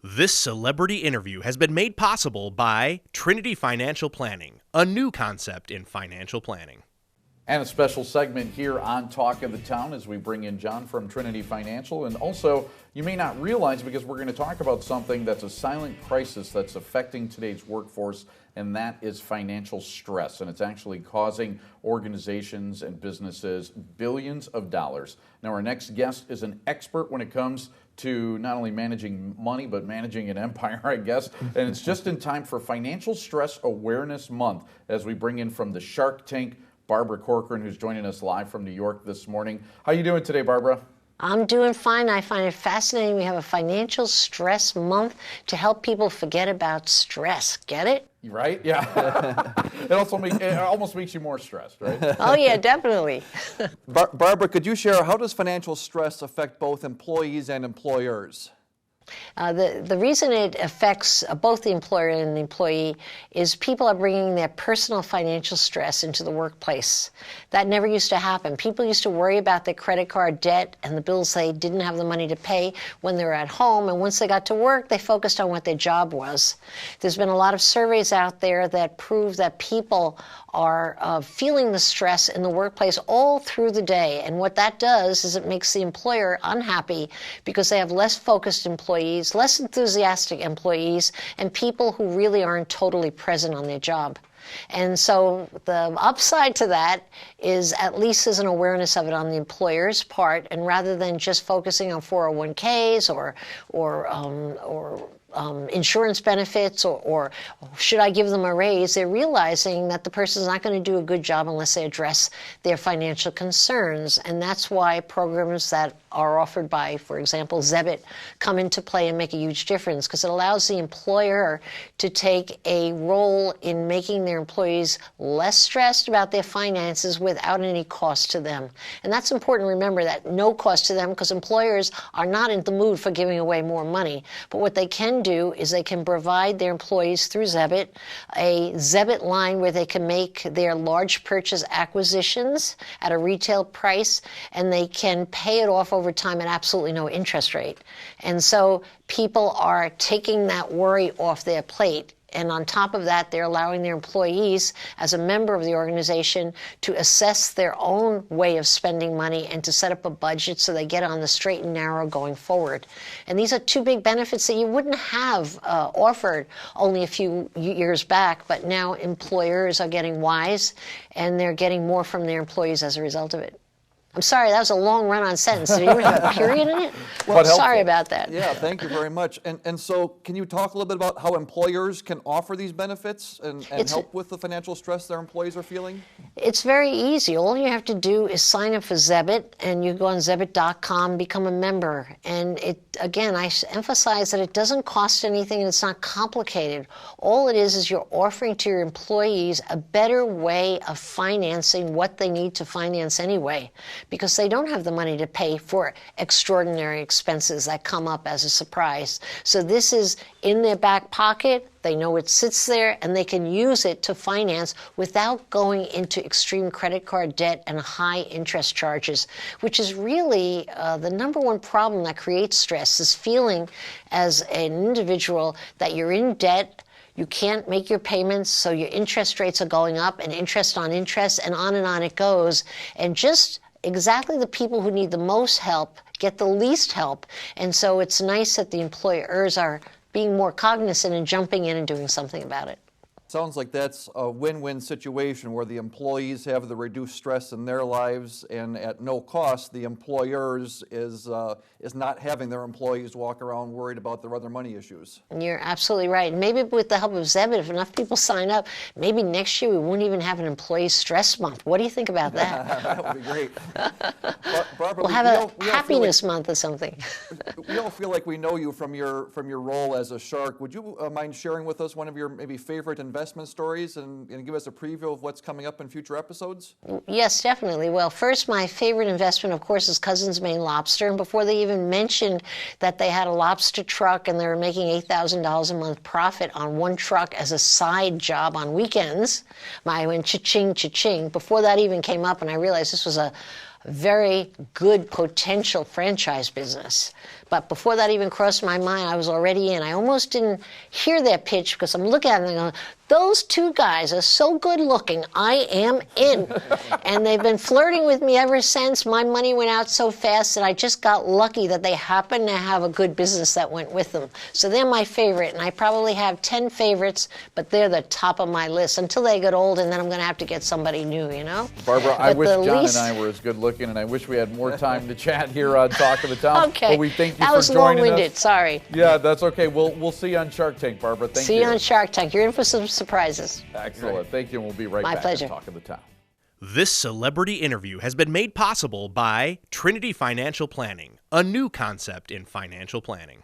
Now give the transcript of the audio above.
This celebrity interview has been made possible by Trinity Financial Planning, a new concept in financial planning. And a special segment here on Talk of the Town as we bring in John from Trinity Financial. And also, you may not realize, because we're going to talk about something that's a silent crisis that's affecting today's workforce, and that is financial stress. And it's actually causing organizations and businesses billions of dollars. Now, our next guest is an expert when it comes to not only managing money, but managing an empire, I guess. And it's just in time for Financial Stress Awareness Month as we bring in from the Shark Tank, Barbara Corcoran, who's joining us live from New York this morning. How are you doing today, Barbara? I'm doing fine. I find it fascinating. We have a Financial Stress Month to help people forget about stress. Get it? Right? Yeah. It almost makes you more stressed, right? Oh, yeah, definitely. Barbara, could you share, how does financial stress affect both employees and employers? The reason it affects both the employer and the employee is people are bringing their personal financial stress into the workplace. That never used to happen. People used to worry about their credit card debt and the bills they didn't have the money to pay when they were at home, and once they got to work, they focused on what their job was. There's been a lot of surveys out there that prove that people are feeling the stress in the workplace all through the day, and what that does is it makes the employer unhappy because they have less focused employees, less enthusiastic employees, and people who really aren't totally present on their job. And so the upside to that is at least there's an awareness of it on the employer's part, and rather than just focusing on 401ks or insurance benefits or should I give them a raise, they're realizing that the person's not going to do a good job unless they address their financial concerns. And that's why programs that are offered by, for example, Zebit come into play and make a huge difference, because it allows the employer to take a role in making their employees less stressed about their finances without any cost to them. And that's important to remember, that no cost to them, because employers are not in the mood for giving away more money. But what they can do is they can provide their employees through Zebit a Zebit line where they can make their large purchase acquisitions at a retail price, and they can pay it off over time at absolutely no interest rate. And so people are taking that worry off their plate. And on top of that, they're allowing their employees, as a member of the organization, to assess their own way of spending money and to set up a budget so they get on the straight and narrow going forward. And these are two big benefits that you wouldn't have offered only a few years back, but now employers are getting wise, and they're getting more from their employees as a result of it. I'm sorry, that was a long run-on sentence. Did you even have a period in it? Well, sorry about that. Yeah, thank you very much. And so can you talk a little bit about how employers can offer these benefits and help with the financial stress their employees are feeling? It's very easy. All you have to do is sign up for Zebit, and you go on Zebit.com, become a member. And again, I emphasize that it doesn't cost anything and it's not complicated. All it is you're offering to your employees a better way of financing what they need to finance anyway, because they don't have the money to pay for extraordinary expenses that come up as a surprise. So this is in their back pocket. They know it sits there, and they can use it to finance without going into extreme credit card debt and high interest charges, which is really the number one problem that creates stress, is feeling as an individual that you're in debt, you can't make your payments, so your interest rates are going up, and interest on interest, and on it goes. And just exactly the people who need the most help get the least help. And so it's nice that the employers are being more cognizant and jumping in and doing something about it. Sounds like that's a win-win situation where the employees have the reduced stress in their lives, and at no cost, the employers is not having their employees walk around worried about their other money issues. You're absolutely right. Maybe with the help of Zebit, if enough people sign up, maybe next year we won't even have an employee stress month. What do you think about that? That would be great. Barbara, we'll have a happiness month or something. We all feel like we know you from your role as a shark. Would you mind sharing with us one of your maybe favorite investment stories and give us a preview of what's coming up in future episodes? Yes, definitely. Well, first, my favorite investment, of course, is Cousins Maine Lobster. And before they even mentioned that they had a lobster truck and they were making $8,000 a month profit on one truck as a side job on weekends, I went cha-ching, cha-ching. Before that even came up, and I realized this was a very good potential franchise business. But before that even crossed my mind, I was already in. I almost didn't hear their pitch because I'm looking at them and going, those two guys are so good looking, I am in. And they've been flirting with me ever since. My money went out so fast that I just got lucky that they happened to have a good business that went with them. So they're my favorite, and I probably have 10 favorites, but they're the top of my list until they get old, and then I'm going to have to get somebody new, you know? Barbara, I wish John and I were as good looking, and I wish we had more time to chat here on Talk of the Town. Okay. But we thank you that for was joining long-winded, us. sorry. Yeah, that's okay. We'll see you on Shark Tank, Barbara. Thank you. See you on Shark Tank. You're in for some surprises. Excellent. Thank you, and we'll be right My back pleasure. on Talk of the Town. This celebrity interview has been made possible by Trinity Financial Planning, a new concept in financial planning.